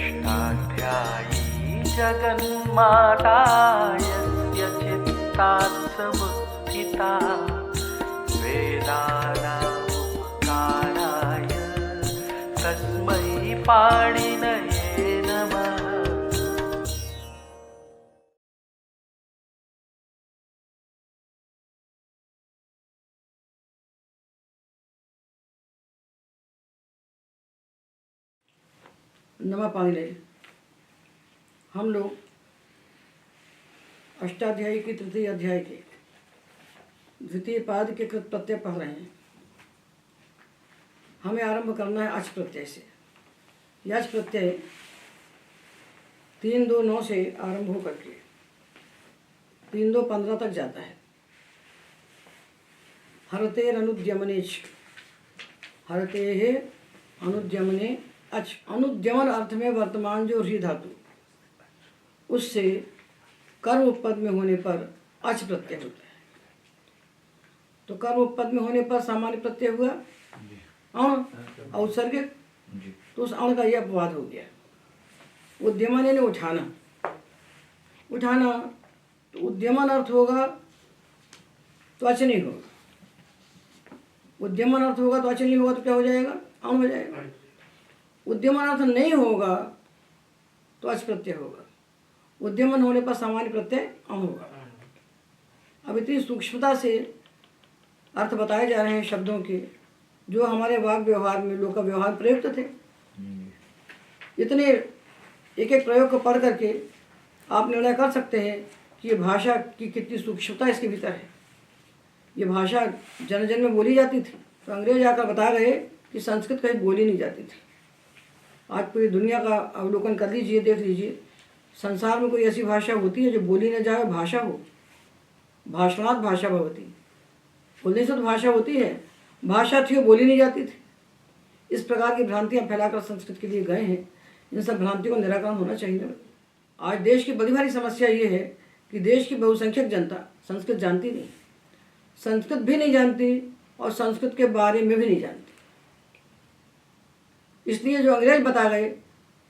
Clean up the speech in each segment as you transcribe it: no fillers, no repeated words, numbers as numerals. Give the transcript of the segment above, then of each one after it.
षष्ठाध्यायी जगन्माता यस्य चित्तात् समुत्थिता वेदानामुपकाराय तस्मै पाणिनये नमः। नमः पाणिनये। हम लोग अष्टाध्यायी के तृतीय अध्याय के द्वितीय पाद के कृत प्रत्यय पढ़ रहे हैं। हमें आरंभ करना है अच प्रत्यय से। यच प्रत्यय 3-2-9 से आरंभ हो करके 3-2-15 तक जाता है। हरतेर अनुद्यमनेच, हरते अनुद्यमने अच। अनुद्यमन अर्थ में वर्तमान जो री धातु, उससे कर्म पद में होने पर अच प्रत्यय होता है। तो कर्म पद में होने पर सामान्य प्रत्यय हुआ अण, औत्सर्गिक, तो उस अण का यह अपवाद हो गया। उद्यमन यानी उठाना, उठाना, तो उद्यमन अर्थ होगा तो अच नहीं होगा। उद्यमन अर्थ होगा तो अच नहीं होगा, तो क्या हो जाएगा? अण हो जाएगा। उद्यमन अर्थ नहीं होगा तो अच प्रत्यय होगा। उद्यमन होने पर सामान्य प्रत्यय अण होगा। अब इतनी सूक्ष्मता से अर्थ बताए जा रहे हैं शब्दों के, जो हमारे वाक व्यवहार में, लोक व्यवहार प्रयुक्त थे। इतने एक एक प्रयोग को पढ़ करके आप निर्णय कर सकते हैं कि ये भाषा की कितनी सूक्ष्मता इसके भीतर है। ये भाषा जन जन में बोली जाती थी, तो अंग्रेज आकर बता गए कि संस्कृत कहीं बोली नहीं जाती थी। आज पूरी दुनिया का अवलोकन कर लीजिए, देख लीजिए, संसार में कोई ऐसी भाषा होती है जो बोली न जाए, भाषा हो। भाषणात् भाषा भवती, बोलने से तो भाषा होती है। भाषा थी वो बोली नहीं जाती थी। इस प्रकार की भ्रांतियाँ फैलाकर संस्कृत के लिए गए हैं। इन सब भ्रांतियों का निराकरण होना चाहिए। आज देश की बड़ी भारी समस्या ये है कि देश की बहुसंख्यक जनता संस्कृत जानती नहीं, संस्कृत भी नहीं जानती और संस्कृत के बारे में भी नहीं जानती। इसलिए जो अंग्रेज बता गए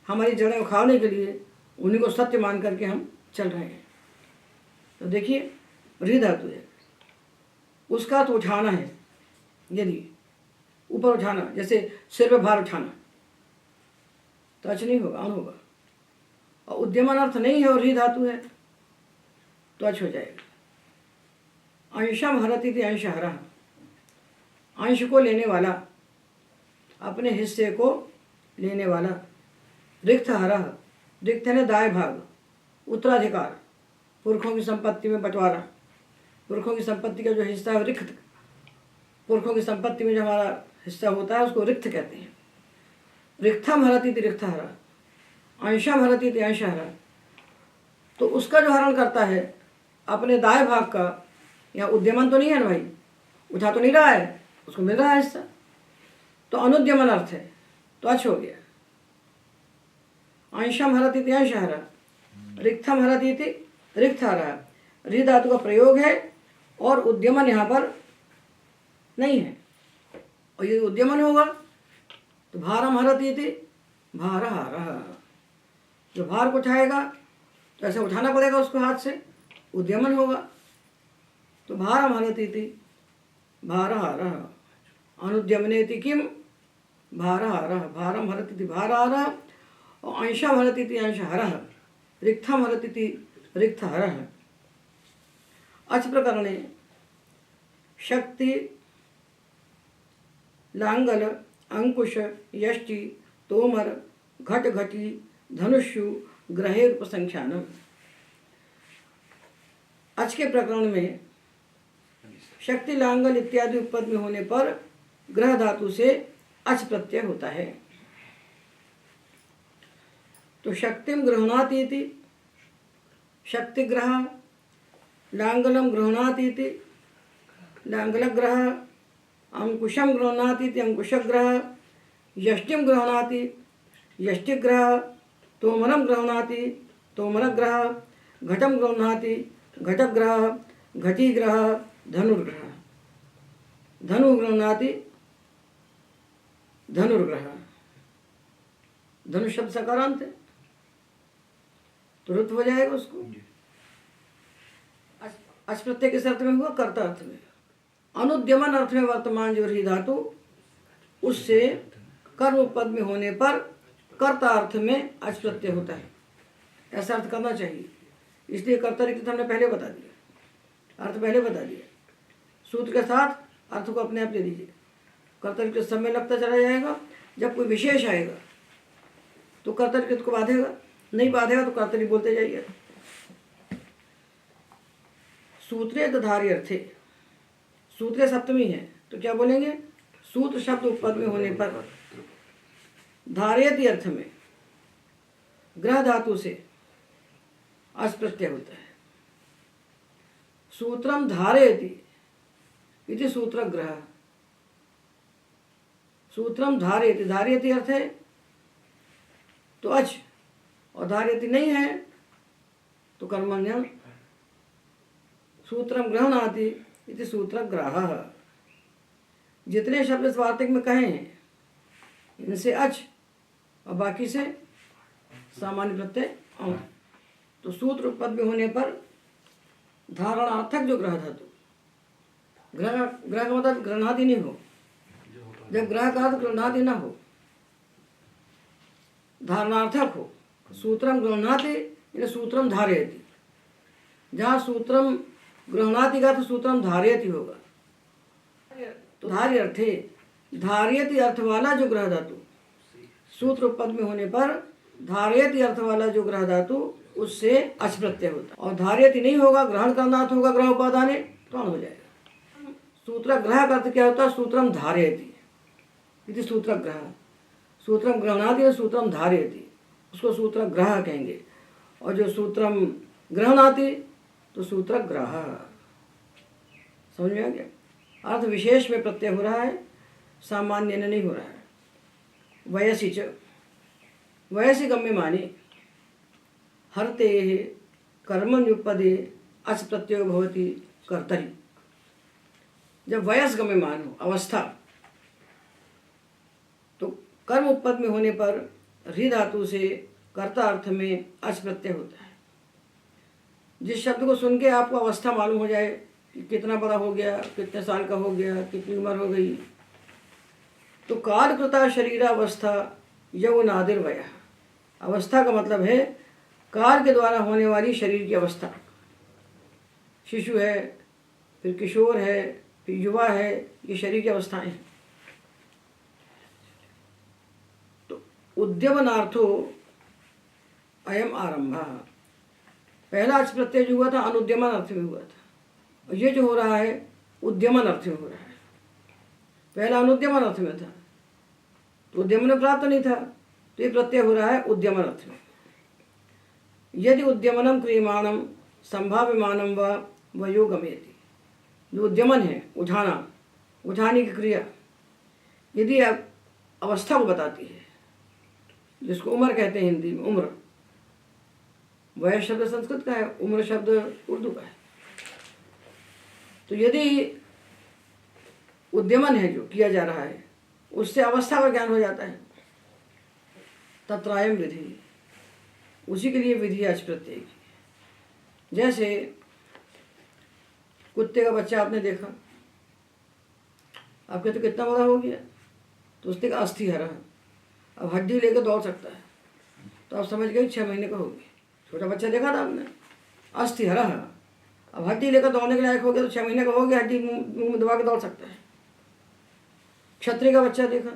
हमारी जड़ें उखाड़ने के लिए, उन्हीं को सत्य मान करके हम चल रहे हैं। तो देखिए, री धातु है, उसका तो उठाना है। यदि ऊपर उठाना, जैसे सिर पे भार उठाना, तो अच नहीं होगा, अण होगा। और उद्यमन अर्थ नहीं है और री धातु है, तो अच हो जाएगा। अंशम हरति थी, अंश हरा, अंश को लेने वाला, अपने हिस्से को लेने वाला। रिक्त हरा, रिक्त है दाएं भाग, उत्तराधिकार, पुरखों की संपत्ति में बंटवारा। पुरखों की संपत्ति का जो हिस्सा है रिक्त, पुरखों की संपत्ति में जो हमारा हिस्सा होता है उसको रिक्त कहते हैं। रिक्थम हरति थी, रिक्त हरा, अंशम हरति थी, अंश हरा। तो उसका जो हरण करता है अपने दाएं भाग का, या उद्यमन तो नहीं है ना भाई, उठा तो नहीं रहा है, उसको मिल रहा है हिस्सा, तो अनुद्यमन अर्थ है, तो अच हो गया। अंशम हरति थी, अंश हरा, रिक्थम हरति थी, रिक्त हरा। री धातु का प्रयोग है और उद्यमन यहाँ पर नहीं है। और यदि उद्यमन होगा तो भारम हरति थी, भार हार, जो भार को उठाएगा तो ऐसे उठाना पड़ेगा उसको हाथ से, उद्यमन होगा। तो भारम हरति थी, भार हार, अनुद्यमने थी किम, भार हार, भारम हरति थी, भार हार, और अंशम हरति थी, अंश हर, रिक्थम हरति थी, रिक्त हर। अच प्रकरणे शक्ति, लांगल, अंकुश, यष्टि, तोमर, घट घटी, धनुष्यु, ग्रहेर उपसंख्यानम। अच के प्रकरण में शक्ति, लांगल इत्यादि उपपद में होने पर ग्रह धातु से अच प्रत्यय होता है। तो शक्तिम गृह्णाति इति शक्तिग्रह, लांगलम गृह्णाति इति लांगलग्रह, अंकुशम गृह्णाति इति अंकुशग्रह, यष्टिम गृह्णाति यष्टिग्रह, तोमरम गृह्णाति तोमरग्रह, घटम गृह्णाति घटग्रह, घटीग्रह, धनुर्ग्रह, धनु गृह्णाति धनुर्ग्रह। धनु शब्द सकारांत है, तो रुत हो जाएगा उसको। अच प्रत्यय किस अर्थ में हुआ? कर्ता अर्थ में। अनुद्यमन अर्थ में वर्तमान जो री धातु, उससे कर्म पद में होने पर कर्ता अर्थ में अच प्रत्यय होता है, ऐसा अर्थ करना चाहिए। इसलिए कर्ता रिक्त हमने पहले बता दिया, अर्थ पहले बता दिया। सूत्र के साथ अर्थ को अपने आप ले लीजिए। कर्ता रिक्त समय लगता चला जाएगा, जब कोई विशेष आएगा तो कर्ता रिक्त को बाधेगा, नहीं बाधेगा तो कर्ता रिक्त बोलते जाइए। सूत्रे दधारी अर्थे, सूत्रे सप्तमी है तो क्या बोलेंगे? सूत्र शब्द उपपद में होने पर धारयति अर्थ में ग्रह धातु से अच प्रत्यय होता है। सूत्रम धारयति इति सूत्र ग्रह। सूत्रम धारयति, धारयति अर्थ है तो अच, और धारयति नहीं है तो कर्मण्य। सूत्रम ग्रहणाति इति सूत्र ग्राह। जितने शब्द स्वार्थिक में कहे हैं इनसे अच और बाकी से सामान्य प्रत्यय औ। तो सूत्र पद में होने पर धारणार्थक जो ग्रह धातु, ग्रह ग्रह का मतलब ग्रहणादि नहीं हो, जब ग्रह का तो ग्रहणादि ना हो, धारणार्थक हो। सूत्रम ग्रहणाति या सूत्रम धारयति। जहाँ सूत्रम ग्रहणाति का तो सूत्रम धारयति होगा। तो धार्य अर्थे, धारयति अर्थ वाला जो ग्रह धातु, सूत्र पद में होने पर धारयति अर्थ वाला जो ग्रह धातु, उससे अच प्रत्यय होता है। और धारयति नहीं होगा, ग्रहण करना होगा ग्रह उपादाने, तो अण हो जाएगा। सूत्र ग्रह का अर्थ क्या होता है? सूत्रम धारयति इति सूत्र ग्रह। सूत्रम ग्रहणाति सूत्रम धारयति, उसको सूत्र ग्रह कहेंगे। और जो सूत्रम ग्रहणाति तो सूत्र ग्रह। समझ में आ गया? अर्थ विशेष में प्रत्यय हो रहा है, सामान्य में नहीं हो रहा है। वयसी च, वयसी गम्य माने हरते कर्मण्युपदे अच प्रत्यय भवति कर्तरि। जब वयस गम्य मान हो, अवस्था, तो कर्म उपपद में होने पर री धातु से कर्ता अर्थ में अच प्रत्यय होता है। जिस शब्द को सुन के आपको अवस्था मालूम हो जाए कि कितना बड़ा हो गया, कितने साल का हो गया, कितनी उम्र हो गई, तो कालकृता शरीरावस्था यौवनादिर वयः। अवस्था का मतलब है काल के द्वारा होने वाली शरीर की अवस्था। शिशु है, फिर किशोर है, फिर युवा है, ये शरीर की अवस्थाएं हैं। तो उद्यमनार्थो अयम आरंभ। पहला अच प्रत्यय जो हुआ था अनुद्यमन अर्थ में हुआ था, और ये जो हो रहा है उद्यमन अर्थ में हो रहा है। पहला अनुद्यमन अर्थ में था तो उद्यमन प्राप्त नहीं था, तो ये प्रत्यय हो रहा है उद्यमन अर्थ में। यदि उद्यमनम क्रियमाणम संभाव्यमानम व यो गमेति। जो उद्यमन है, उठाना, उठाने की क्रिया, यदि अवस्था को बताती है, जिसको उम्र कहते हैं हिंदी में, उम्र। वह शब्द संस्कृत का है, उम्र शब्द उर्दू का है। तो यदि उद्यमन है जो किया जा रहा है, उससे अवस्था का ज्ञान हो जाता है, तत्रायम विधि, उसी के लिए विधि अच प्रत्यय की। जैसे कुत्ते का बच्चा आपने देखा, आप कहते कितना बड़ा हो गया, तो उसने कहा अस्थि हरा, अब हड्डी लेकर दौड़ सकता है, तो आप समझ गए 6 महीने का हो गया। छोटा बच्चा देखा था आपने, अस्थि हरा, अब हड्डी लेकर दौड़ने के लायक हो गया, तो 6 महीने का हो गया, हड्डी मुंह में दबा के दौड़ सकता है। क्षत्रिय का बच्चा देखा,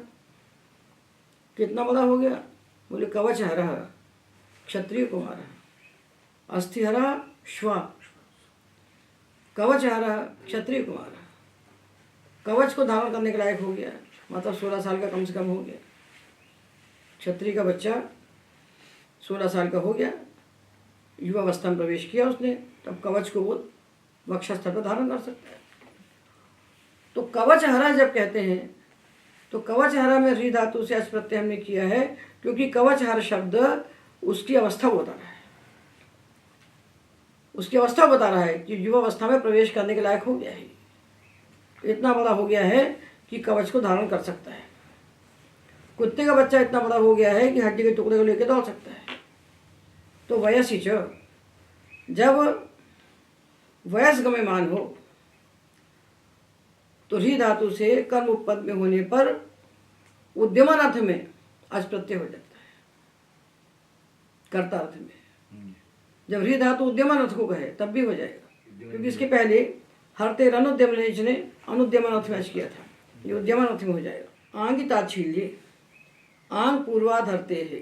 कितना बड़ा हो गया, बोले कवच हरा, क्षत्रिय को मारा, अस्थि हरा श्वा, कवच हरा, क्षत्रिय को मारा। कवच को धारण करने के लायक हो गया, मतलब 16 साल का कम से कम हो गया। क्षत्रिय का बच्चा 16 साल का हो गया, युवावस्था में प्रवेश किया उसने, तब कवच को वो वक्षस्थल पर धारण कर सकता है। तो कवच हरा जब कहते हैं, तो कवच हरा में री धातु से अच प्रत्यय हमने किया है, क्योंकि कवच हर शब्द उसकी अवस्था को बता रहा है, उसकी अवस्था बता रहा है कि युवावस्था में प्रवेश करने के लायक हो गया है, इतना बड़ा हो गया है कि कवच को धारण कर सकता है। कुत्ते का बच्चा इतना बड़ा हो गया है कि हड्डी के टुकड़े को लेकर दौड़ सकता है। तो वयसी च, जब वयस गम्यमान हो तो री धातु से कर्म उपपद में होने पर उद्यमान अर्थ में अच प्रत्यय हो जाता है। कर्ता अर्थ में जब री धातु उद्यमान अर्थ को कहे तब भी हो जाएगा, क्योंकि इसके पहले हरते अनुद्यमन ने अनुद्यमान अर्थ में अच किया था, ये उद्यमान अर्थ में हो जाएगा। आंगी ताच्छील्य आंग पूर्वाध हरते है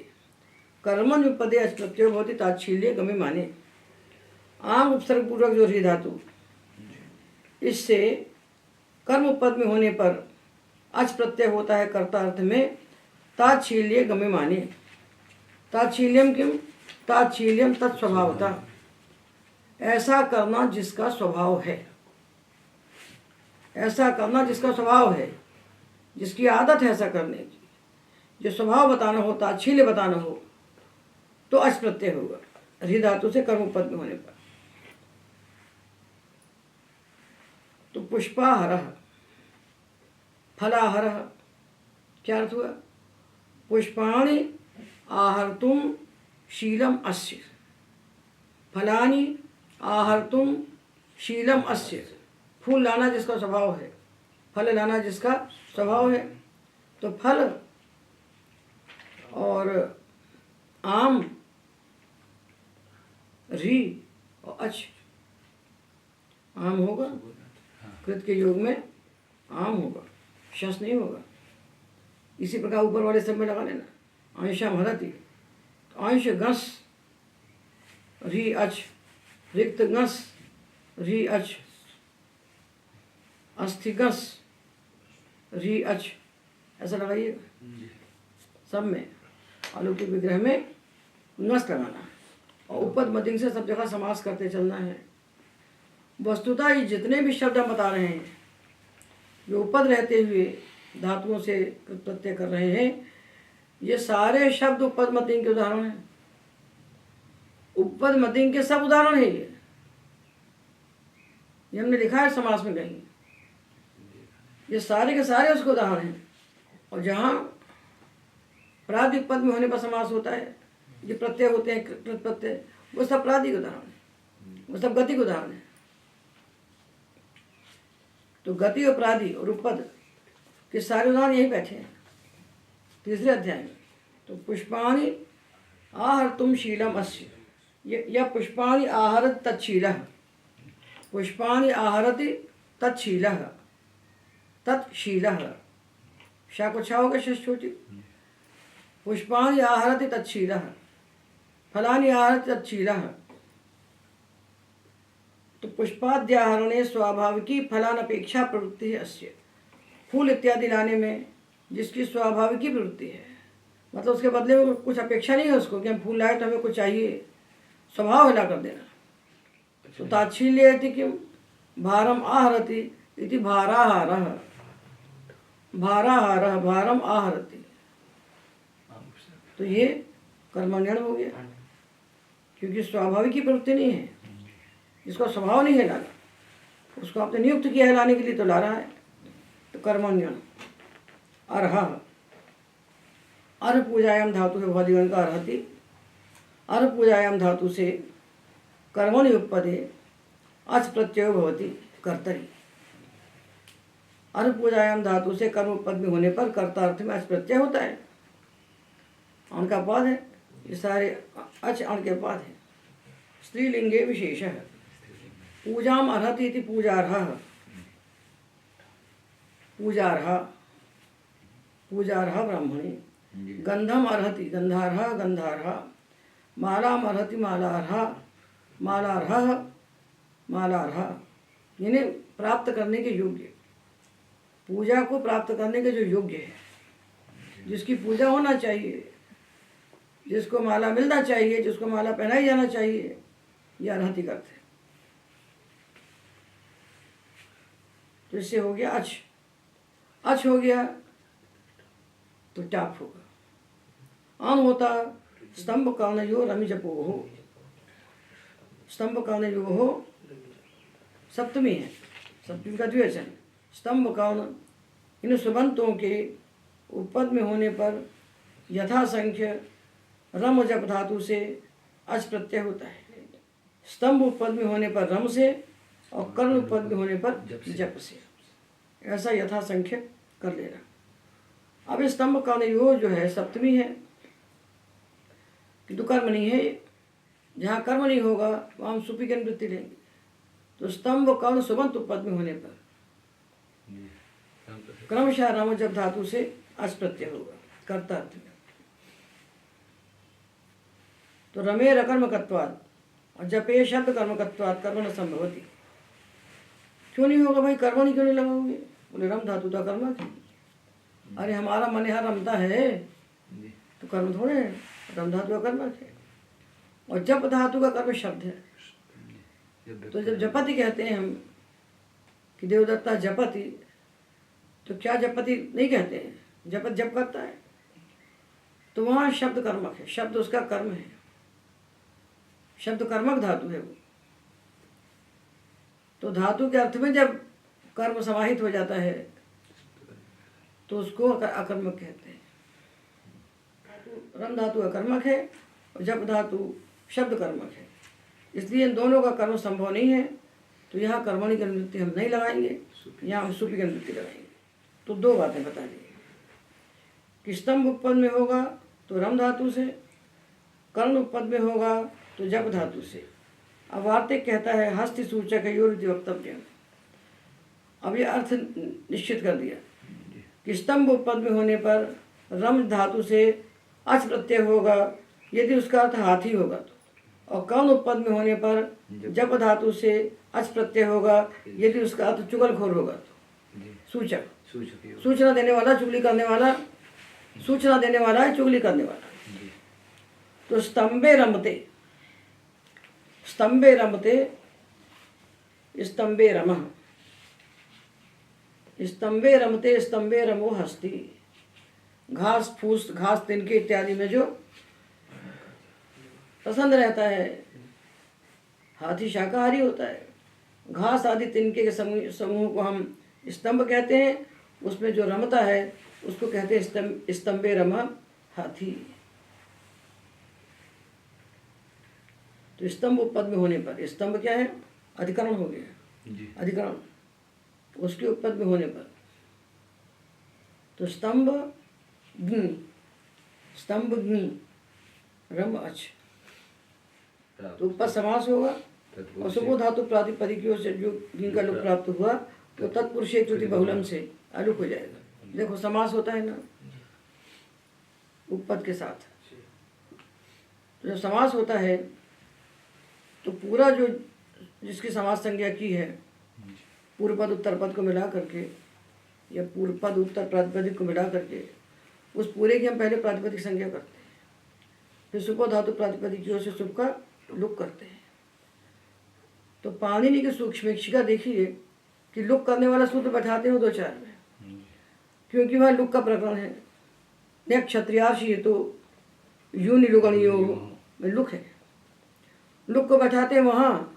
कर्मण उपपदे अच प्रत्यय होती ताच्छील्य गमे माने। आंग उपसर्ग पूर्वक जो री धातु, इससे कर्म उपपद में होने पर अच प्रत्यय होता है कर्ता अर्थ में ताच्छील्य गमे माने। ताच्छील्यम किम, ताच्छील्यम तत्स्वभावता, ऐसा करना जिसका स्वभाव है, ऐसा करना जिसका स्वभाव है, जिसकी आदत है ऐसा करने की, जो स्वभाव बताना हो, ताच्छील्य बताना हो तो अच प्रत्यय होगा री धातु से कर्म उपपद में होने पर। तो पुष्पाहर फलाहर क्या अर्थ हुआ? पुष्पाणि आहर्तुम शीलम अस्य, फलानि आहर्तुम शीलम अस्य, फूल लाना जिसका स्वभाव है, फल लाना जिसका स्वभाव है। तो फल और आम री और अच, आम होगा कृत के योग में आम होगा, शस नहीं होगा। इसी प्रकार ऊपर वाले सब में लगा लेना अंशाम हरति, अंश गस री अच, रिक्त गस री अच, अस्थिगस री अच, ऐसा लगाइएगा सब में। अलौकिक विग्रह में नस लगाना और उपद मध्यम से सब जगह समास करते चलना है। वस्तुतः ये जितने भी शब्द हम बता रहे हैं जो उपद रहते हुए धातुओं से प्रत्यय कर रहे हैं, ये सारे शब्द उपद मध्यम के उदाहरण हैं। उपद मध्यम के सब उदाहरण है ये हमने लिखा है समास में कहीं, ये सारे के सारे उसके उदाहरण हैं। और जहाँ प्रादिक पद में होने पर समास होता है, जो प्रत्यय होते हैं कृत प्रत्यय, वो सब प्रादिक उदाहरण है, वो सब गति के उदाहरण है। तो गति और प्रादि और उपपद के सारे उदाहरण यही बैठे हैं तीसरे अध्याय में। तो पुष्पाणि आहर्तुम शीलम अस्य, यह पुष्पाणि आहरत तत्शीलः, पुष्पाणि आहरति तत्शीलः, तत्शीलः, शा को छा होगा षष्ठी, पुष्पाणि आहरति तत्शीलः, फलानि आहरति तत्शीलः। तो पुष्पाद्याहरणे स्वाभाविकी फलानपेक्षा प्रवृत्ति है अस्य, फूल इत्यादि लाने में जिसकी स्वाभाविकी प्रवृत्ति है, मतलब उसके बदले में कुछ अपेक्षा नहीं है उसको कि हम फूल लाए तो हमें कुछ चाहिए, स्वभाव हिला कर देना। तो ताच्छील्य इति किम, भारम आहरति इति भाराहारः, भाराहारः भारम आहरति, तो ये कर्मण्यन हो गया, क्योंकि स्वाभाविक की प्रवृत्ति नहीं है, जिसका स्वभाव नहीं है लाना, उसको आपने नियुक्त किया है लाने के लिए तो ला रहा है। तो कर्मण्यन अर्ह, अर्ह पूजायाम धातु है भौदिगण का अर्हति, अर्ह पूजायाम धातु से कर्मणि उपपदे अच प्रत्यय भवति कर्तरि, अर्ह पूजायाम धातु से कर्म उपपद में होने पर कर्ता अर्थ में अच प्रत्यय होता है। अण का पद है, ये सारे अच अण के पद है। स्त्रीलिंगे विशेष है, पूजाम अर्हति इति पूजार्हः, पूजार्हा, पूजार्हा ब्राह्मणी, गंधम अर्हति गंधार्हा गंधार्हा, मालाम अर्हति मालार्हा मालार्हः मालार्हा, यानी प्राप्त करने के योग्य, पूजा को प्राप्त करने के जो योग्य है, जिसकी पूजा होना चाहिए, जिसको माला मिलना चाहिए, जिसको माला पहनाई जाना चाहिए, यह अर्हति करते हैं। तो इससे हो गया अच, अच हो गया तो टाप होगा। आन होता स्तंभ कर्णयो रमिजपो हो, स्तंभ कर्णयो हो सप्तमी है, सप्तमी का द्विवचन, स्तंभ कर्ण इन सुबंतों के उपपद में होने पर यथासंख्य रम जप धातु से अच प्रत्यय होता है। स्तंभ उपपद में होने पर रम से और कर्ण उपपद में होने पर जप से, ऐसा यथासंख्य कर लेना। अब इस स्तंभ कर्ण योग जो है सप्तमी है, किंतु कर्म नहीं है। जहाँ कर्म नहीं होगा वहाँ हम सुपी की अनुवृत्ति लेंगे। तो स्तंभ कर्ण सुबंत उपपद में होने पर क्रमशः रम जब धातु से अच प्रत्यय होगा कर्ता अर्थ में। तो रमे रकर्मकत्वात् और जपे शब्द कर्मकत्वात् कर्म न संभवती। क्यों नहीं होगा भाई, कर्म नहीं क्यों नहीं लगाओगे? बोले रम धातु तो कर्मक है। अरे हमारा मन यहाँ रमता है तो कर्म थोड़े है, रम धातु का कर्मक है। और जप धातु का कर्म शब्द है। तो जब जपति कहते हैं हम कि देवदत्ता जपति, तो क्या जपति नहीं कहते हैं, जपत जप करता है। तो वहाँ शब्द कर्मक है, शब्द उसका कर्म है, शब्द कर्मक धातु है वो। तो धातु के अर्थ में जब कर्म समाहित हो जाता है तो उसको अकर्मक कहते हैं। रम धातु अकर्मक है और जप धातु शब्द कर्मक है, इसलिए इन दोनों का कर्म संभव नहीं है। तो यहाँ कर्मणि की अनुवृत्ति हम नहीं लगाएंगे, यहाँ हम सुपी की अनुवृत्ति लगाएंगे। तो दो बातें बता दी कि स्तंभ उपपद में होगा तो रम धातु से, कर्ण उपपद में होगा तो जप धातु से। अब वार्तिक कहता है हस्ति सूचक योरिति वक्तव्य। अब ये अर्थ निश्चित कर दिया कि स्तंभ उपपद में होने पर रम धातु से अच प्रत्यय होगा यदि उसका अर्थ हाथी होगा तो, और कर्ण उपपद में होने पर जप धातु से अच प्रत्यय होगा यदि उसका अर्थ चुगलखोर होगा तो। सूचक सूचना देने वाला, चुगली करने वाला, सूचना देने वाला है, चुगली करने वाला। तो स्तंभे रमते, स्तंभे रमते, स्तंभे रमः, स्तंभे रमते, स्तंभे रमो हस्ति। घास फूस, घास तिनके इत्यादि में जो पसंद रहता है, हाथी शाकाहारी होता है। घास आदि तिनके के समूह को हम स्तंभ कहते हैं। उसमें जो रमता है उसको कहते हैं स्तंभे रम हाथी। तो स्तंभ उपपद में होने पर, स्तंभ क्या है, अधिकरण हो गया, अधिकरण उसके उपपद में होने पर तो स्तंभ ग्नि, स्तंभ ग्नि रम अच, तो उपपद समास होगा। और सुबो धातु प्रातिपदिकियों से जो जिनका लोक प्राप्त हुआ तो तत्पुरुष एक त्रुटि बहुलम से अलुक हो जाएगा। देखो समास होता है ना उपपद के साथ, तो जब समास होता है तो पूरा जो जिसकी समास संज्ञा की है, पूर्व पद उत्तर पद को मिला करके या पूर्व पद उत्तर प्रातिपदिक को मिला करके उस पूरे की हम पहले प्रातिपदिक संज्ञा करते हैं, फिर सुपो धातु प्रातिपदिकियों से सुप का लुक करते हैं। तो पाणिनि की सूक्ष्मेक्षिका देखिए कि लुक करने वाला सूत्र बैठाते हैं 2-4 में, क्योंकि वहाँ लुक का प्रकरण है। न क्षत्रियार्ष ये तो यू निलुगणियो में लुक है, लुक को बैठाते हैं वहाँ।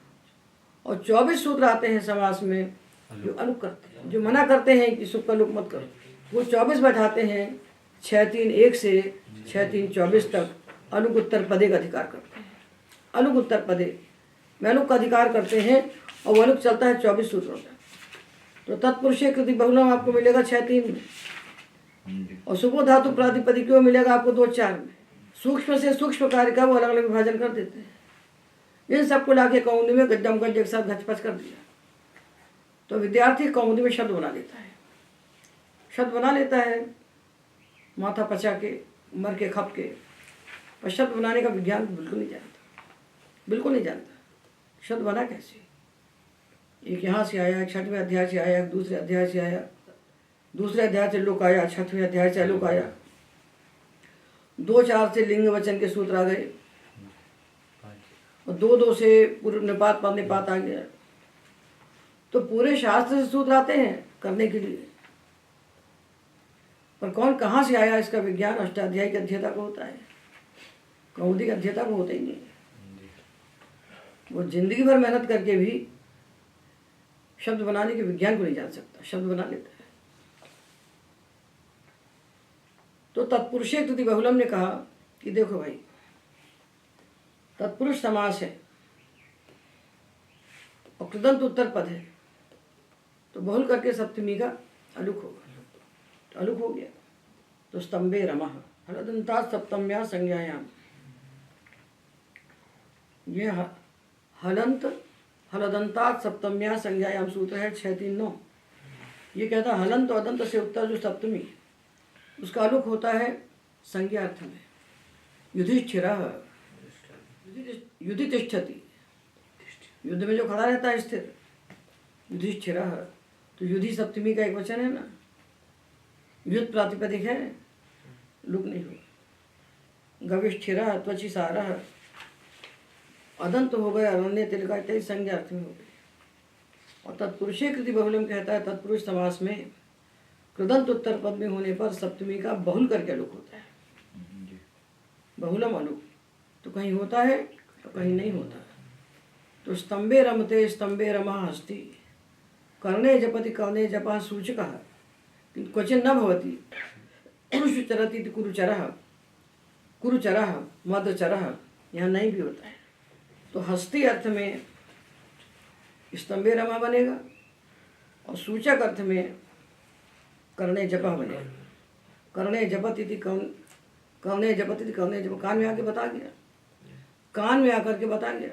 और 24 सूत्र आते हैं समास में जो अलुक करते हैं, जो मना करते हैं कि सुप का लुक मत करो, वो 24 बैठाते हैं। 6-3-1 से 6-3-24 तक अलुक उत्तर पदे का अधिकार करते हैं। अलुक उत्तर पदे में अलुक का अधिकार करते हैं और वो अलुक चलता है 24 सूत्रों का। तो तत्पुरुष कृति बहुलम आपको मिलेगा 6-3 में, और सुपो धातु प्रातिपदिकों मिलेगा आपको 2-4 में। सूक्ष्म से सूक्ष्म कार्य का वो अलग अलग विभाजन कर देते हैं। इन सबको लाके कौमुदी में गज्जम गज्ज एक साथ घचपच कर दिया तो विद्यार्थी कौमुदी में शब्द बना लेता है, शब्द बना लेता है माथा पचा के, मर के, खप के। पर शब्द बनाने का विज्ञान बिल्कुल नहीं जानता, बिल्कुल नहीं जानता शब्द बना कैसे। एक यहाँ से आया, एक 6वें अध्याय से आया, एक दूसरे अध्याय से आया, दूसरे अध्याय से लुक आया, 6वें अध्याय से लुक आया, 2-4 से लिंग वचन के सूत्र आ गए, और 2-2 से पूर्व निपात पर निपात आ गया। तो पूरे शास्त्र से सूत्र आते हैं करने के लिए, पर कौन कहाँ से आया इसका विज्ञान अष्टाध्यायी की अध्येता को होता है, कौमुदी की अध्येता को होता ही नहीं। वो जिंदगी भर मेहनत करके भी शब्द बनाने के विज्ञान को नहीं जान सकता, शब्द बना लेता है। तो तत्पुरुषे कृति बहुलम ने कहा कि देखो भाई, तत्पुरुष समास है और कृदंत उत्तर पद है, तो बहुल करके सप्तमी का अलुक होगा, तो अलुक हो गया। तो स्तंभे रमः हलदंता सप्तम्या संज्ञायाम, ये हलंत हलदंता सप्तम्या संज्ञायाम सूत्र है 639। ये कहता है हलंत और अदंत से उत्तर जो सप्तमी, उसका अलुक होता है संज्ञा अर्थ में। युधिष्ठिरः युधि तिष्ठति, युद्ध में जो खड़ा रहता है स्थिर, युधिष्ठिरः, तो युधि सप्तमी का एक वचन है ना, युद्ध प्रातिपदिक है, लुक नहीं हो। गविष्ठिरः त्वचि सारः, अदंत हो गए अरण्य तिलका इत्यादि संज्ञा अर्थ में हो गई। और तत्पुरुषे कृति बहुलम कहता है, तत्पुरुष समास में कृदंत उत्तर पद में होने पर सप्तमी का बहुल करके अलुक होता है। बहुलम अलुक, तो कहीं होता है तो कहीं नहीं होता। तो स्तंभे रमते स्तंभे रमा हस्ति, कर्णे जपति कर्णे जपः सूचकः, किन्तु क्वचिन् न भवति। कुरुषु चरति इति कुरुचरः, कुरुचरः मदचरः, यहाँ नहीं भी होता है। तो हस्ति अर्थ में स्तंभे रमा बनेगा और सूचक अर्थ में कर्णे जपः बनेगा। कर्णे जपत इति कर्णे जपत इति कर्णे जप, कान में आके बता गया, कान में आकर के बता गया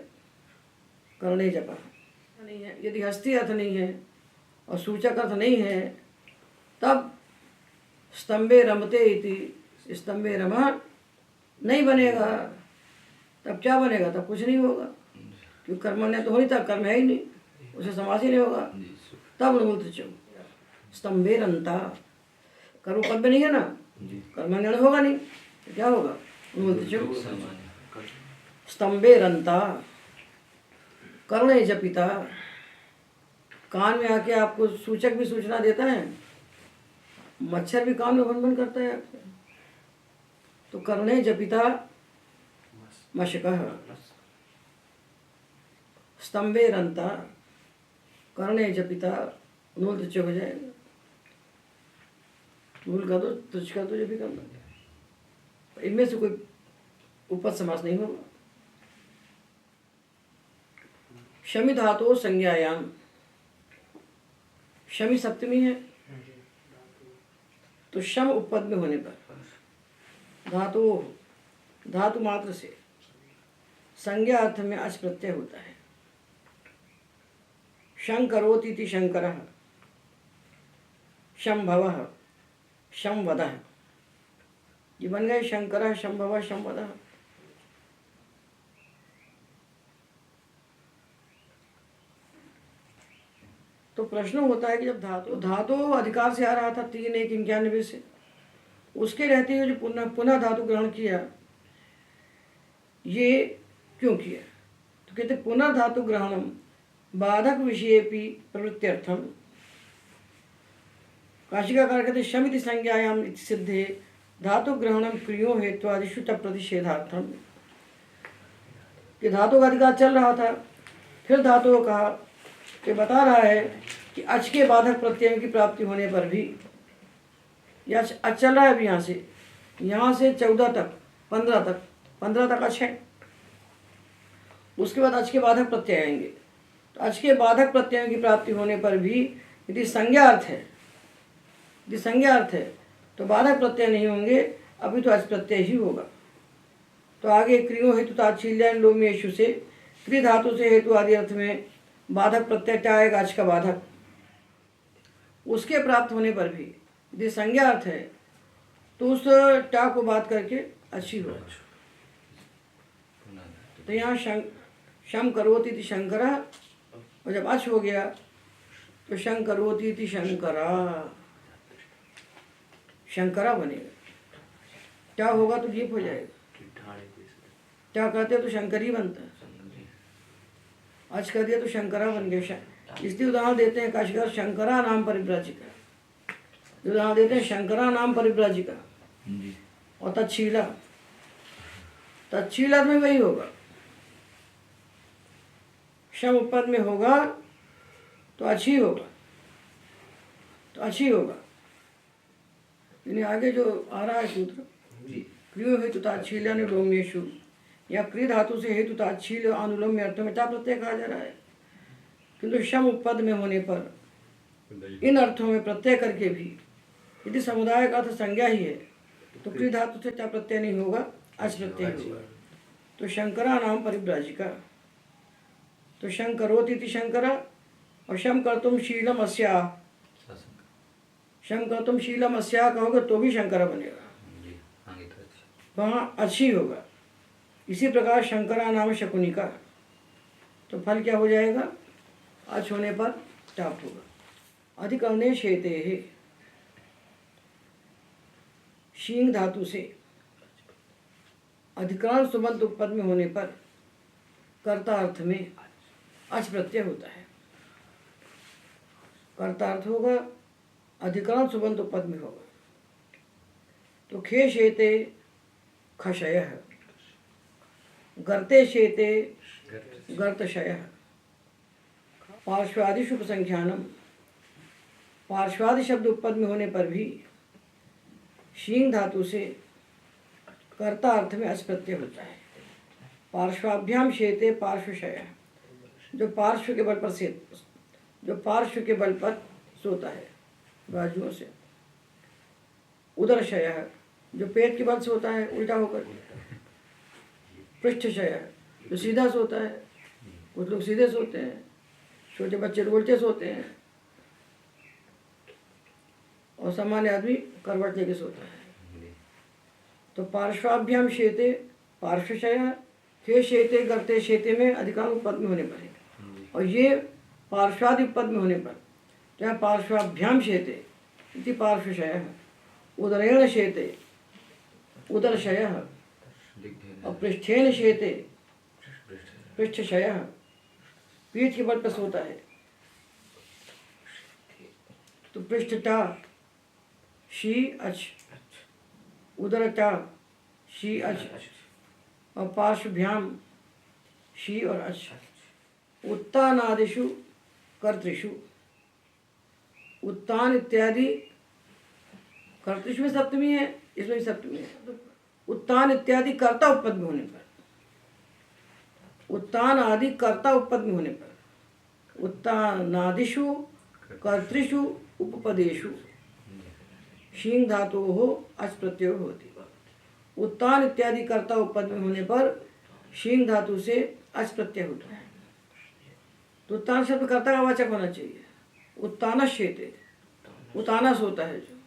कर्णे जपः नहीं है। यदि हस्ती अर्थ नहीं है और सूचक अर्थ नहीं है, तब स्तंभे रमते इति स्तंभे रमा नहीं बनेगा। तब क्या बनेगा? तब कुछ नहीं होगा, क्योंकि कर्मण्य तो हो नहीं था, कर्म है ही नहीं, उसे समास ही नहीं होगा। तब बोलते चो स्तंभे रंता, कर्म पद में नहीं है ना, कर्मण्य होगा नहीं, तो क्या होगा? बोलते चो स्तंभे रंता, कर्णे जपिता, कान में आके आपको सूचक भी सूचना देता है, मच्छर भी कान में भन भन करता है आपको, तो कर्णे जपिता मशकः, स्तंभे रंता, कर्णे जपिता, नूल तुच्छ हो जाएगा। नूल का तो तुच्छ का तो जब भी करना, इनमें से कोई उपपद समास नहीं होगा। शमी धातु संज्ञायाम, शमी सप्तमी है, तो शम उपपद में होने पर धातु मात्र से संज्ञा अर्थ में अच प्रत्यय होता है। शंकरोति इति शंकरः, शंभवः, शंवदः, ये बन गए शंकरः शंभवः शंवदः। तो प्रश्न होता है कि जब धातु अधिकार से आ रहा था 3-1-91 से, उसके रहते हुए जो पुनः धातु ग्रहण किया, ये क्यों किया? तो कहते पुनर्धातु ग्रहणम बाधक विषयेपि प्रवृत्त्यर्थम, काशिकाकार कहते शमिति संज्ञायाम इति सिद्धे धातु ग्रहणम क्रियो हेत्वादिषु च प्रतिषेधार्थम, कि धातु का अधिकार चल रहा था, फिर धातु का ये बता रहा है कि अच के बाधक प्रत्ययों की प्राप्ति होने पर भी, या अच चल रहा है अभी यहाँ से 14 तक 15 तक अच है, उसके बाद अच के बाधक प्रत्यय आएंगे। तो अच के बाधक प्रत्ययों की प्राप्ति होने पर भी यदि संज्ञा अर्थ है, तो बाधक प्रत्यय नहीं होंगे, अभी तो अच प्रत्यय ही होगा। तो आगे क्रियो हेतु ताच्छील्य लोमेशु से क्रि धातु से हेतु आदि अर्थ में बाधक प्रत्यय क्या आएगा? अच का बाधक, उसके प्राप्त होने पर भी यदि संज्ञा अर्थ है, तो उस टा को बात करके अच्छी होगा। तो यहाँ शम करोति इति शंकरः, और जब अच हो गया तो शं करोति इति शंकरा, शंकरा बनेगा। क्या होगा? तो जीप हो जाएगा। क्या कहते हैं तो शंकरी बनता है, अच कर दिया तो शंकरा बन गया। इसलिए उदाहरण देते हैं काशिकार, शंकरा नाम परिव्राजिका, उदाहरण देते हैं शंकरा नाम परिव्राजिका और तच्छीला, तच्छीला में वही होगा, शम उपपद में होगा तो अच्छी होगा, तो अच्छी होगा। यानी आगे जो आ रहा है सूत्र क्रियो हेतु ताच्छील्य लोमेशु, या क्री धातु से हेतु ताच्छील अनुलोम में अर्थों में टा प्रत्यय कहा जा रहा है, किंतु शम पद में होने पर इन अर्थों में प्रत्यय करके भी यदि समुदाय का अर्थ संज्ञा ही है तो क्री धातु से टा प्रत्यय नहीं होगा, अच प्रत्यय होगा। तो शंकरा नाम परिव्राजिका, तो शंकरोति शंकर और शम कर्तुम शीलम अस्या, शम कर्तुम शीलम अस्या कहोगे तो भी शंकर बनेगा, वहाँ अच्छी होगा। इसी प्रकार शंकरा नाम शकुनिका, तो फल क्या हो जाएगा, अच होने पर टाप होगा। अधिकरणे शेते है, शींग धातु से अधिकांश सुबंत उपपद में होने पर कर्ता अर्थ में अच प्रत्यय होता है। कर्ता अर्थ होगा, अधिकांश सुबंत उपपद में होगा। तो खे शेते खशय, गर्ते शेते गर्तशय। पार्श्वादिषु उपसंख्यानम, पार्श्वादि शब्द उपपद में होने पर भी शींग धातु से कर्ता अर्थ में अच प्रत्यय होता है। पार्श्वाभ्याम शेते पार्श्वशय, जो पार्श्व के बल पर से, जो पार्श्व के बल पर सोता है बाजुओं से। उदरशय, जो पेट के बल से होता है उल्टा होकर। पृष्ठशय, जो सीधा सोता है, कुछ लोग सीधे सोते हैं, छोटे बच्चे उल्टे सोते हैं, और सामान्य आदमी करवट लेके सोता है। तो पार्श्वाभ्याम शेते पार्श्वशय, हे शेते गर्ते शेते में अधिकांश पद में होने पर है, और ये पार्श्वादि पद में होने पर चाहे पार्श्वाभ्याम शेते इति पार्श्वशय, उदरेण शेते उदरशय, और पृष्ठेन शेते पृष्ठशय, पीठ के बल पर सोता है। तो पृष्ठटा शी अच, उदरटा शी अच, और पार्श्वभ्याम शी और अच। उत्तानादिषु कर्तृषु, उत्तान इत्यादि कर्तृषु में सप्तमी है, इसमें भी सप्तमी है। उत्तान इत्यादि कर्ता उपपद में होने पर, उत्तान आदि कर्ता उपपद में होने पर, उत्तानादिषु कर्तृषु उपपदेषु शींग धातु हो अच प्रत्यय होती। उत्तान इत्यादि कर्ता उपपद में होने पर शींग धातु से अच प्रत्यय होता है। तो उत्तान शब्द कर्ता का वाचक होना चाहिए। उत्तान शेते, उतानस होता है जो,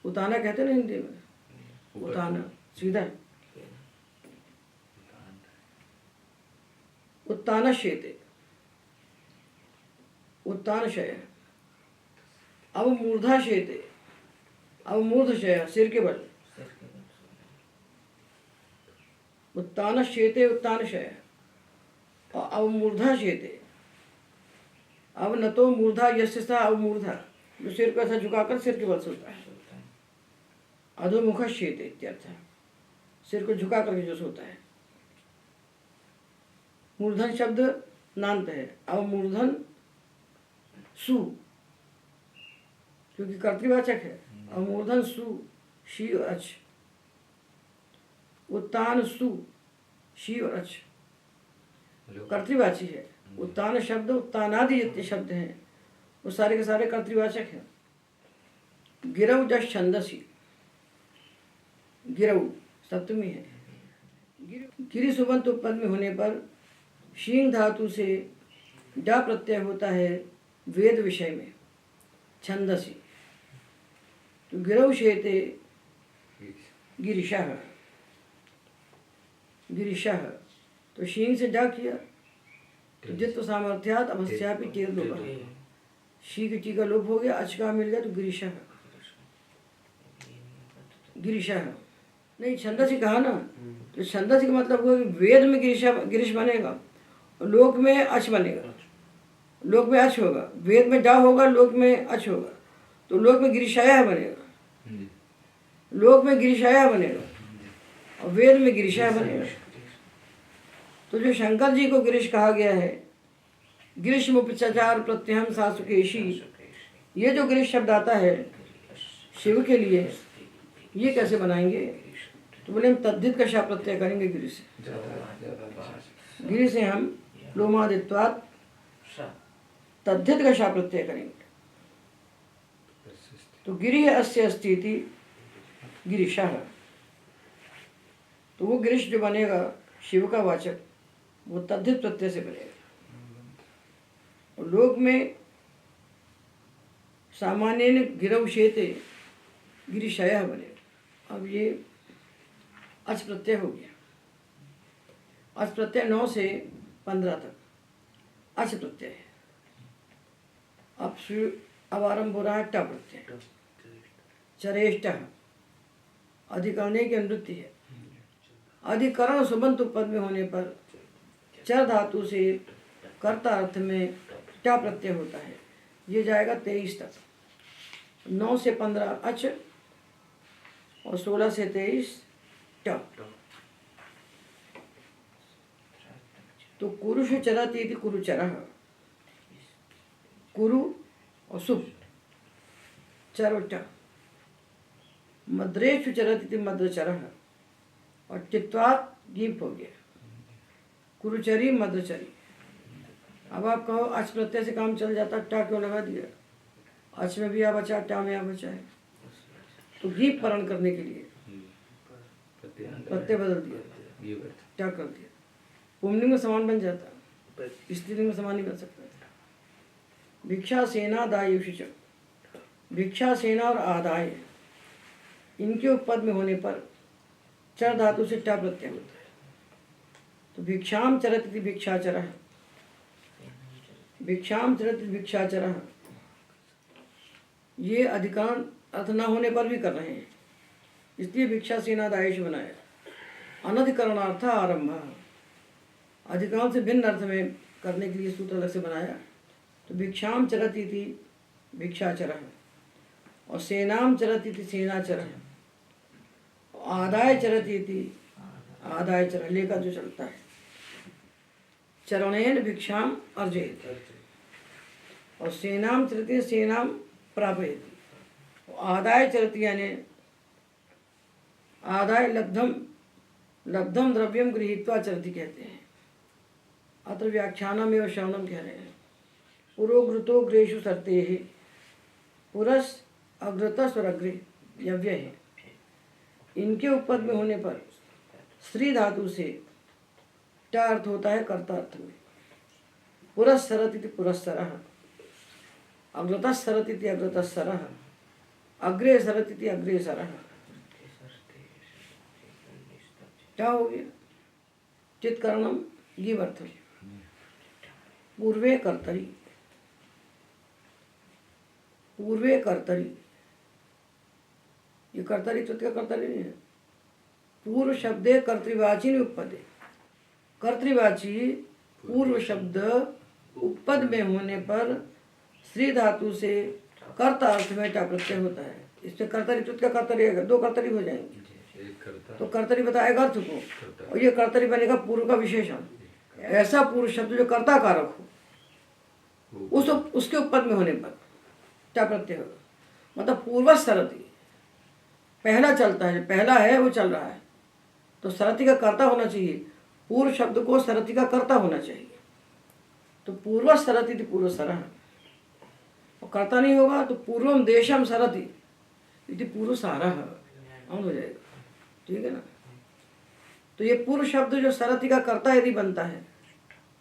उताना कहते हैं ना हिंदी में, उताना सीधा। उत्तान शेते, उत्तान शय। अब मूर्धा शेते, अब मूर्धशय सिर के बल। उत्तान शेते उत्तान शय, और अब मूर्धा शेते। अब न तो मूर्धा यस्य सा, अब मूर्धा जो सिर को ऐसा झुकाकर सिर के बल सोता है। अधोमुख शेते इत्यर्थ, सिर को झुका करके जो सोता है। मूर्धन शब्द नान्त है। अब मूर्धन सु, क्योंकि कर्तृवाचक है। अब मूर्धन सु शी और अच। उत्तान सु शी और अच कर्तृवाची है। उत्तान शब्द उत्तानादि जितने शब्द हैं वो सारे के सारे कर्तृवाचक हैं। गिरव जश छंदसी, गिरव सप्तमी है। गिरि सुबंत उपपद में होने पर शींग धातु से डा प्रत्यय होता है वेद विषय में, छंदसी। तो गिरव शेते गिरिशः, गिरिशः। तो शींग से डा किया तो जित्व सामर्थ्यात अवश्यापि टेर लोभ, शी की टी का लोभ हो गया, अच का मिल गया तो गिरिशः, गिरिशः। नहीं छंदसी कहा ना, तो छंदसी का मतलब हुआ कि वेद में गिरिश बनेगा और लोक में अच बनेगा। लोक में अच होगा, वेद में डा होगा, लोक में अच होगा, तो लोक में गिरिशाया बनेगा, लोक में गिरिशाया बनेगा और वेद में गिरिशाया बनेगा। तो जो शंकर जी को गिरीश कहा गया है, ग्रीष्मोपचार प्रत्यहम सासुकेशी, ये जो गिरीश शब्द आता है शिव के लिए, ये कैसे बनाएंगे? तो बोले हम तद्धित का शा प्रत्यय करेंगे गिरी से। गिरी से हम लोमादित्वात् तद्धित का शा प्रत्यय करेंगे। तो गिरि अस्य अस्ति इति गिरिशः। तो वो गिरीश जो बनेगा शिव का वाचक, वो तद्धित प्रत्यय से बनेगा। और लोक में सामान्य गिरौ शेते गिरिशयः बनेगा। अब ये अच प्रत्यय हो गया। अच प्रत्यय 9 से 15 तक अच प्रत्यय है। अब आरंभ हो रहा है ट प्रत्यय। चरेष्ट अधिकरणे की अनुवृत्ति है। अधिकरण सुबंत पद में होने पर चर धातु से कर्ता अर्थ में ट प्रत्यय होता है। ये जाएगा 23 तक। 9 से 15 अच और 16 से 23 ट। तो कुरुष चरति इति कुरुचरः। कुरु और सुप चर और ट। मद्रेषु चरति इति मद्रचरः। और चित्वात् गीप हो गया कुरुचरी मद्रचरी। अब आप कहो अच प्रत्यय से काम चल जाता, टा क्यों लगा दिया? अच में भी आ बचा, टा में आ बचा है। तो गीप परण करने के लिए प्रत्यय बदल दिया, टा कर दिया। पुंलिंग में समान बन जाता, स्त्रीलिंग में समान नहीं बन सकता। भिक्षा सेना दायुषिच। भिक्षा सेना और आदाय इनके उपपद में होने पर चर धातु से टा प्रत्यय होता है। तो भिक्षाम चरति भिक्षाचरः। भिक्षाम चरति भिक्षाचरः। ये अधिकांश अर्थ न होने पर भी कर रहे हैं, इसलिए भिक्षा सेना दायुष बनाया। अनधिकरणार्थ आरंभ। अधिकांश से भिन्न अर्थ में करने के लिए सूत्र अलग से बनाया। तो भिक्षाम चरति थी भिक्षाचरः और सेनाम चरति थी सेनाचरः। आदाय चरति थी आदाय चरः लेकर जो चलता है। चरणेन भिक्षाम अर्जयति और सेनाम चरति सेनाम प्रापयति। आदाय चरति यानी आदाय लब्धम लब्धम द्रव्यम गृहीत्वा चरति कहते हैं। अत्र व्याख्यानम एवं श्रवणम कह रहे हैं। पुरोग्रतो ग्रेषु सर्ते है पुरस अग्रतस और अग्रे यव्य है। इनके उपपद में होने पर स्त्री धातु से ट अर्थ होता है कर्ता अर्थ में। पुरस्सरत इति पुरस्सरः। अग्रतस्सरत इति अग्रतस्सरः। अग्रे सरत इति अग्रेसरः। क्या हो गया? चित्करणम गीवर्थम। पूर्वे कर्तरी। पूर्वे कर्तरी, ये कर्तरी तो क्या कर्तरी नहीं है। पूर्व शब्दे कर्तृवाची नहीं उपपदे। कर्तृवाची पूर्व शब्द उपपद में होने पर स्त्री धातु से कर्ता अर्थ में टा प्रत्यय होता है। इससे कर्तरी तुत का कर्तरी है, दो कर्तरी हो जाएंगे। तो कर्तरी बताएगा अर्थ को और ये कर्तरी बनेगा पूर्व का विशेषण। ऐसा पूर्व शब्द जो कर्ता कारक हो उसके उपपद में होने पर टा प्रत्यय होगा। मतलब पूर्व सरति पहला चलता है, पहला है वो चल रहा है तो सरति का कर्ता होना चाहिए। पूर्व शब्द को सरति का कर्ता होना चाहिए। तो पूर्व सरति थी पूर्व सरह और कर्ता नहीं होगा तो पूर्वम देशम सरति इति पूर्व सारह हो जाएगा। ठीक है ना। तो ये पूर्व शब्द जो सरति का कर्ता यदि बनता है,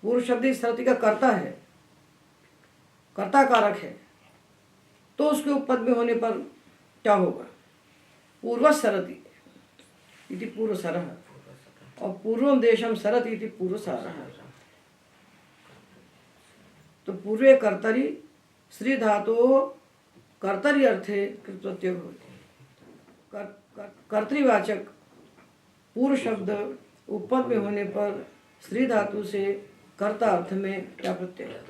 पूर्व शब्द इस सरति का कर्ता है, कर्ता कारक है, तो उसके उपपद में होने पर क्या होगा? पूर्व सरति इति पूर्व सरह और पूर्वम देशम सरति इति पूर्व सारह। तो पूर्वे कर्तरी श्री धातु कर्तरी अर्थे प्रत्यय होती। कर्तृवाचक पूर्व शब्द उपपद में होने पर श्री धातु से कर्ता अर्थ में क्या प्रत्यय।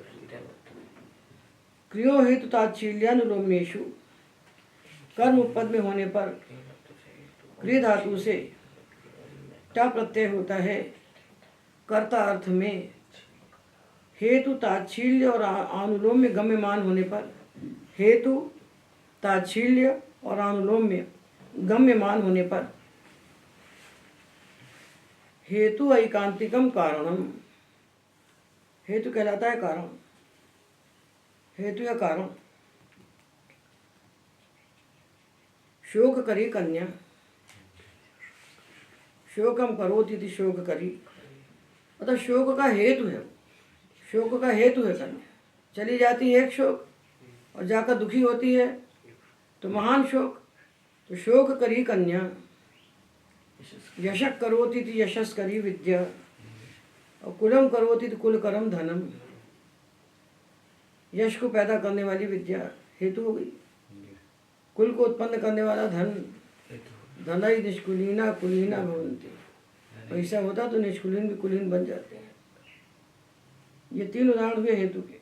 क्रियो हेतु ताच्छील्यानुलोमेषु कर्म उपपद में होने पर क्रिय धातु से टा प्रत्यय होता है कर्ता अर्थ में। हेतु ताच्छील्य और अनुलोम में गम्यमान होने पर हेतु ताच्छील्य और अनुलोम में गम्यमान होने पर हेतु ऐकांतिकम कारणम। हेतु कहलाता है कारण। हेतु या कारण। शोक करी कन्या, शोकम करोति इति शोक करी, मतलब शोक का हेतु है। शोक का हेतु है कन्या। चली जाती है एक शोक और जाकर दुखी होती है तो महान शोक। तो शोक करी कन्या, यशक करोति इति यशस करी विद्या, और कुलम करोति इति कुल करम धनम। यश को पैदा करने वाली विद्या हेतु हो गई। कुल को उत्पन्न करने वाला धन, धनई निष्कुलीना कुलीना भवन्ति। पैसा होता तो निष्कुलीन भी कुलीन बन जाते हैं। ये 3 उदाहरण हुए हेतु के।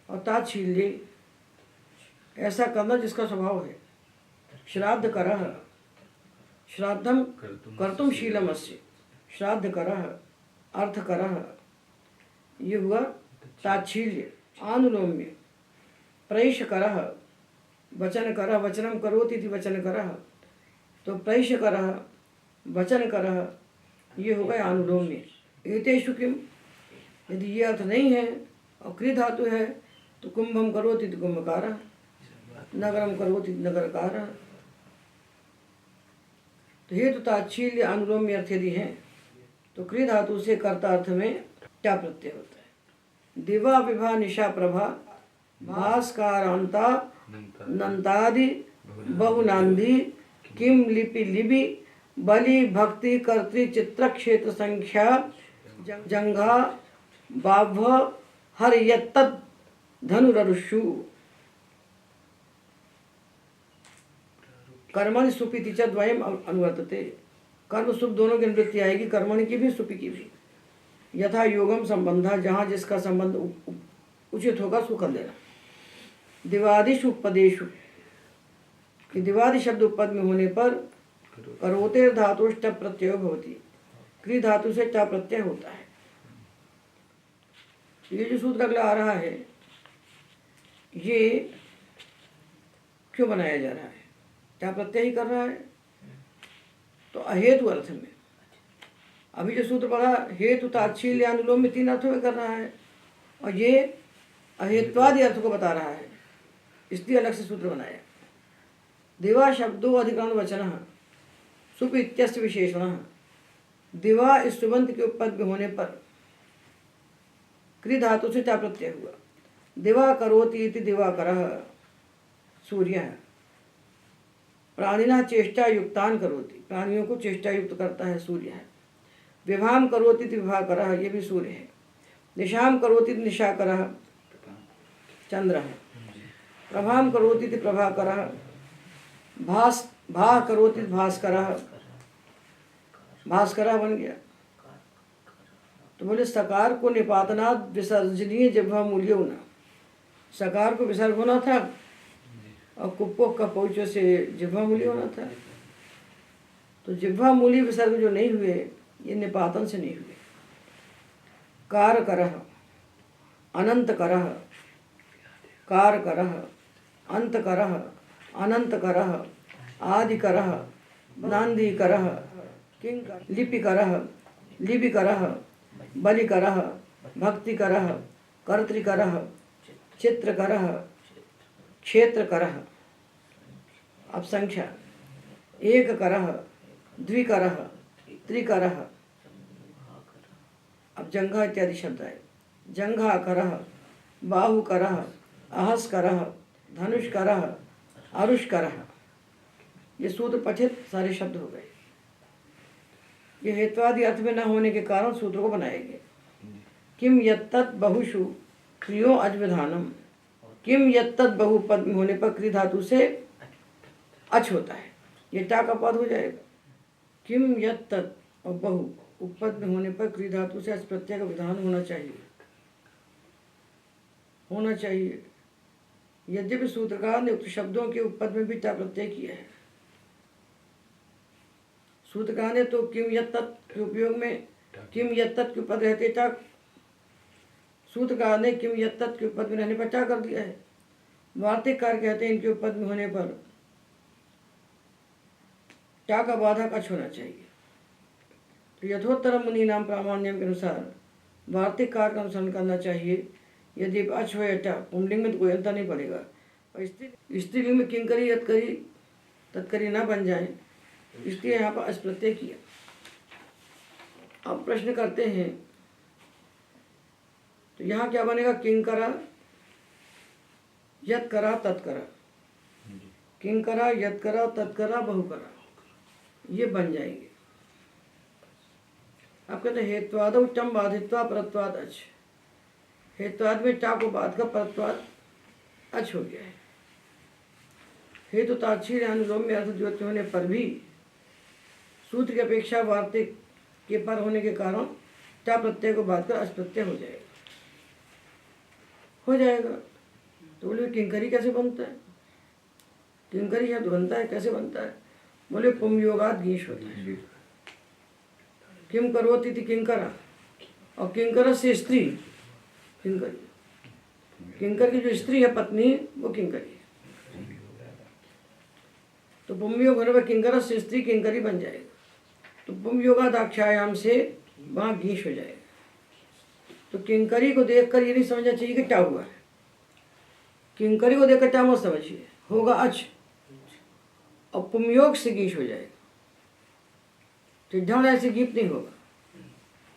और ताच्छील्य, ऐसा करना जिसका स्वभाव है। श्राद्ध करह, श्राद्धम कर्तुम शीलमस्य, श्राद्ध करह, अर्थ करह, ये हुआ ताच्छील्य। आनुलोम्य, प्रैष करह, वचन करह, वचनम करोति इति वचन करह, तो प्रैष करह, वचन करह, ये हो गए अनुलोम्य। एतेषु किम, यदि ये अर्थ नहीं है और कृ धातु है तो कुंभम करोति इति कुंभकारः, नगरम करोति इति नगरकारः। तो हेतु ताच्छील्य अनुलोम्य अर्थ यदि है तो कृ धातु से कर्ता अर्थ में क्या प्रत्यय होता है। दिवा विभा निशा प्रभा भास्कारांता नंतादि बहुनांदी किम लिपि लिबि बलि भक्ति कर्तृ चित्र क्षेत्र संख्या जंघा बाभ हर यत्तद धनुररुषु। कर्मणि सुपीति च द्वयम अनुवर्तते। कर्म सुप दोनों की निवृत्ति आएगी, कर्मणि की भी सुपी की भी। यथा योगम संबंधा, जहाँ जिसका संबंध उचित होगा उसको कर लेना। दिवादिश उपदेशु, कि दिवादि शब्द उपपद में होने पर करोते धातु ट प्रत्यय भवति, क्री धातु से ट प्रत्यय होता है। ये जो सूत्र अगला आ रहा है ये क्यों बनाया जा रहा है? क्या प्रत्यय ही कर रहा है तो अहेतु अर्थ में। अभी जो सूत्र पढ़ा हेतु ताच्छील्य अनुलोम में 3 अर्थों में कर रहा है और ये अहेत्वादि अर्थ को बता रहा है, इसलिए अलग से सूत्र बनाया। दिवा शब्दों अधिकरण वचन सुप इत्यस्य विशेषण। दिवा इस सुबंत के उपपद में होने पर कृ धातु से चा प्रत्यय हुआ। दिवा करोति इति दिवाकरः, सूर्य है। प्राणिना चेष्टा युक्तान करोति, प्राणियों को चेष्टा युक्त करता है, सूर्य है। विभाम करोति इति विभाकरः, ये भी सूर्य है। निशाम करोति इति निशाकरः, चंद्र है। प्रभाम करोति इति प्रभाकरः, भाः करोति इति भास्करः, भास्करः बन गया। तो बोले सकार को निपातनात् विसर्जनीय जिह्वा मूल्य होना, सकार को विसर्ग होना था और कुप्पो का पहुँचो से जिह्वा मूल्य होना था। तो जिह्वा मूल्य विसर्ग जो नहीं हुए ये निपातन से नहीं हुए। कार करह, अनंत करह, कार करह, अंत करह, अनंत करह, आदि करह, नांदी करह, किंग लिपि करह, लिपि करह, बलि करह, भक्ति करह, कर्तृ करह, चित्र करह, क्षेत्र करह। अब संख्या एक करह, द्विकरह, त्रिकरह। अब जंघा इत्यादि शब्द है। जंघा करह, बाहु करह, अहस करह, धनुष करह, अरुष करह। ये सूत्र पठित सारे शब्द हो गए। ये हेत्वादि अर्थ में न होने के कारण सूत्र को बनाएंगे। किम यत्तत् बहुषु क्रियो अजविधानम, किम यत्तत् बहुपद में होने पर क्रि धातु से अच होता है, ये टा का पद हो जाएगा। किम यत्तत् और बहु उपपद में होने पर क्रि धातु से अच प्रत्यय का विधान होना चाहिए, होना चाहिए। यद्यपि सूत्रकार ने उक्त शब्दों के उपपद में भी टा प्रत्यय किया है। सूत्रकार ने तो किम यत्तत् के उपयोग में किम यत्तत् के उपपद रहते टा, सूत्रकार ने किम यत्तत् के उपपद में रहने पर टा कर दिया है। वार्तिककार कहते हैं इनके उपपद में होने पर टा का बाधक अच होना चाहिए। यथोत्तर मुनि नाम प्रामाण्यम के अनुसार वार्तिक कार का अनुसरण करना चाहिए। यदि अच हो या ट, पुंलिंग में तो कोई अंतर नहीं पड़ेगा। और स्त्रीलिंग में किंकरी यत्करी तत्करी न बन जाए, इसलिए यहाँ पर अच प्रत्यय किया। अब प्रश्न करते हैं, तो यहाँ क्या बनेगा? किंकरा यत्करा तत्करा, किंकरा यत्करा तत्करा बहुकरा, ये बन जाएंगे। आप कहते हैं हेत्वादौ टम बाधित्वा परत्वाद अच, हेत्वाद में टा को बाध का परत्वाद अच हो गया है। हेतु ताच्छील्य अनुलोम में अर्थ द्योत्य होने पर भी सूत्र की अपेक्षा वार्तिक के पर होने के कारण टा प्रत्यय को बाध कर अच प्रत्यय हो जाएगा। तो बोले किंकरी कैसे बनता है? किंकरी शब्द बनता है, कैसे बनता है? बोले पुंयोगात गीश होता है। किम करोति थी किंकरा, और किंकर से स्त्री किंकरी, किंकर की जो स्त्री है पत्नी वो किंकरी है। तो पुंयोग होने पर किंकर से स्त्री किंकरी बन जाएगा। तो पुंयोगादाक्षायाम से वहाँ गीश हो जाएगा। तो किंकरी को देखकर ये नहीं समझना चाहिए कि क्या हुआ है। किंकरी को देखकर क्या मत समझिए, होगा अच और पुंयोग से गीश हो जाएगा। टिड्ढाण ऐसे गीत नहीं होगा,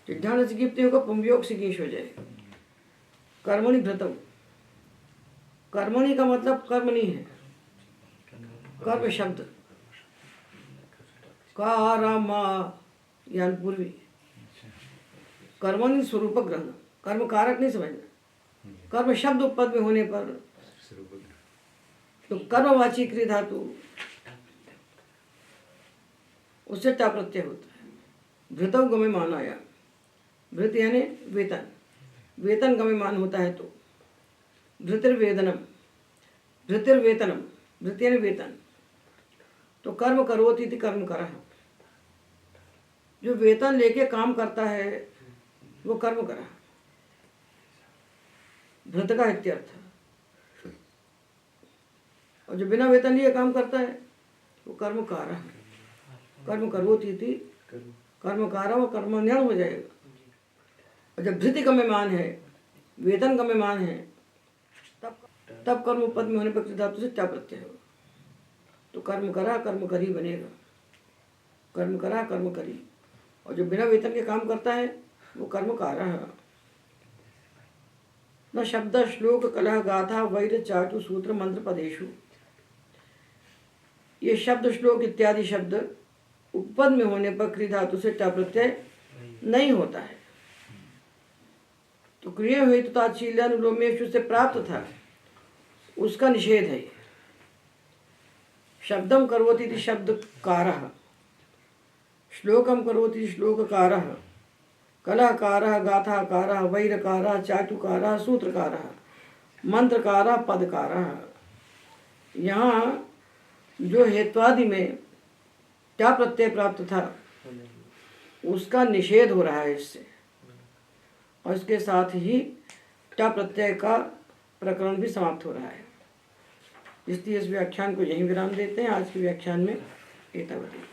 टिड्ढाण से गीत नहीं होगा, पुंयोग से गीश हो जाएगा। कर्मणि भ्रतम, कर्मणि का मतलब कर्म नहीं है, कर्म शब्द कारमा यानी पूर्वी, कर्मणि स्वरूप ग्रहण, कर्म कारक नहीं समझना। कर्म शब्द उपपद में होने पर तो कर्मवाची क्रिया धातु उससे टा प्रत्यय होता है। भृतव गमे मान आया, भृत यानी वेतन, वेतन गमे मान होता है। तो भृतिर्वेदनम, भृतिर्वेतनम, भृत यानी वेतन। तो कर्म करोति इति कर्म करः, जो वेतन लेके काम करता है वो कर्म करः, भृत का इत्यर्थ। और जो बिना वेतन लिए काम करता है वो कर्म कारः, कर्म करोति इति कर्म कारः, वो कर्मण्यण हो जाएगा। और जब धृति गम्यमान है, वेतन गम्यमान है, तब कर्म पद में होने पर धातु से टा प्रत्यय होगा। तो कर्म करा कर्म करी बनेगा, कर्म करा कर्म करी। और जो बिना वेतन के काम करता है वो कर्म कारः। न शब्द श्लोक कलह गाथा वैर चाटु सूत्र मंत्र पदेशु, ये शब्द श्लोक इत्यादि शब्द उपपद में होने पर क्रिया धातु से टा प्रत्यय नहीं होता है। तो क्रिया हेतु ताच्छील्यानुलोमेषु से प्राप्त था, उसका निषेध है। शब्दम करोति इति शब्दकारः, श्लोकम करोति श्लोककारः, कलाकारः गाथाकारः वैरकारः चाटुकारः सूत्रकारः मंत्रकारः पदकारः। यहाँ जो हेत्वादि में क्या प्रत्यय प्राप्त था उसका निषेध हो रहा है इससे, और इसके साथ ही क्या प्रत्यय का प्रकरण भी समाप्त हो रहा है। इसलिए इस व्याख्यान को यहीं विराम देते हैं। आज के व्याख्यान में एतावत्।